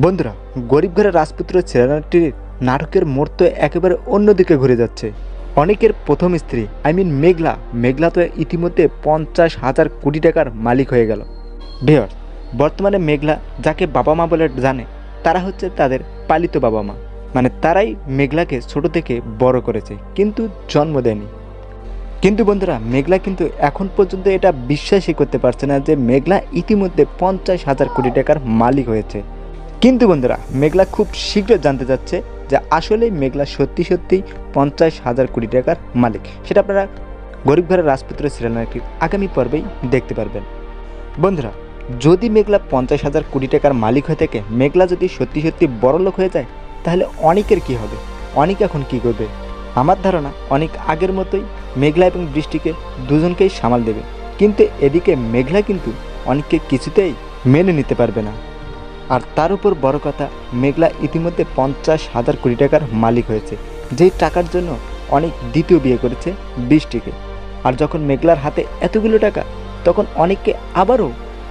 বন্ধুরা, গরিব ঘরের রাজপুত্র ছেলেটির নাটকের মোড় তো একেবারে অন্যদিকে ঘুরে যাচ্ছে। অনেকের প্রথম স্ত্রী মেঘলা তো ইতিমধ্যে 50,000 কোটি টাকার মালিক হয়ে গেল। ভিউয়ার্স, বর্তমানে মেঘলা যাকে বাবা মা বলে জানে তারা হচ্ছে তাদের পালিত বাবা মা, মানে তারাই মেঘলাকে ছোট থেকে বড় করেছে কিন্তু জন্ম দেয়নি। কিন্তু বন্ধুরা, মেঘলা কিন্তু এখন পর্যন্ত এটা বিশ্বাসই করতে পারছে না যে মেঘলা ইতিমধ্যে 50,000 কোটি টাকার মালিক হয়েছে। কিন্তু বন্ধুরা, মেঘলা খুব শীঘ্র জানতে যাচ্ছে যে আসলে মেঘলা সত্যি সত্যি 50,000 কোটি টাকার মালিক। সেটা আপনারা গরিব ঘরের রাজপুত্র সিরিয়ালটির আগামী পর্বেই দেখতে পারবেন। বন্ধুরা, যদি মেঘলা 50,000 কোটি টাকার মালিক হয়ে থাকে, মেঘলা যদি সত্যি সত্যি বড়লোক হয়ে যায়, তাহলে অনিকের কি হবে? অনিক এখন কি করবে? আমার ধারণা অনিক আগের মতোই মেঘলা এবং বৃষ্টিকে দুজনকেই সামাল দেবে। কিন্তু এদিকে মেঘলা কিন্তু অনিককে কিছুতেই মেনে নিতে পারবে না। আর তার উপর বড় কথা, মেঘলা ইতিমধ্যে 50,000 কোটি টাকার মালিক হয়েছে, যেই টাকার জন্য অনেক দ্বিতীয় বিয়ে করেছে বৃষ্টিকে। আর যখন মেঘলার হাতে এতগুলো টাকা, তখন অনেককে আবারও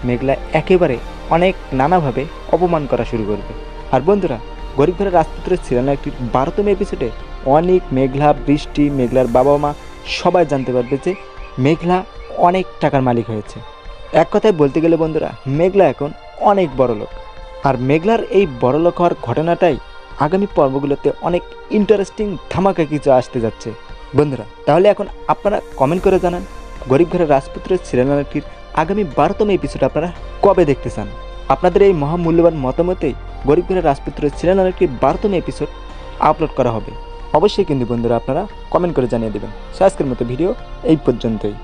মেঘলা একেবারে অনেক নানাভাবে অপমান করা শুরু করবে। আর বন্ধুরা, গরিব ঘরের রাজপুত্রের সিরিয়াল একটির 12তম এপিসোডে অনেক মেঘলা, বৃষ্টি, মেঘলার বাবা মা সবাই জানতে পারবে যে মেঘলা অনেক টাকার মালিক হয়েছে। এক কথায় বলতে গেলে বন্ধুরা, মেঘলা এখন অনেক বড় লোক। আর মেঘলার এই বড়লোক হওয়ার ঘটনাটাই আগামী পর্বগুলোতে অনেক ইন্টারেস্টিং ধামাকা কিছু আসতে যাচ্ছে। বন্ধুরা, তাহলে এখন আপনারা কমেন্ট করে জানান গরিব ঘরের রাজপুত্রের সিরিয়ালটির আগামী 12তম এপিসোড আপনারা কবে দেখতে চান। আপনাদের এই মহামূল্যবান মতামতেই গরিব ঘরের রাজপুত্রের সিরিয়ালটির 12তম এপিসোড আপলোড করা হবে। অবশ্যই কিন্তু বন্ধুরা আপনারা কমেন্ট করে জানিয়ে দেবেন। আজকের মতো ভিডিও এই পর্যন্তই।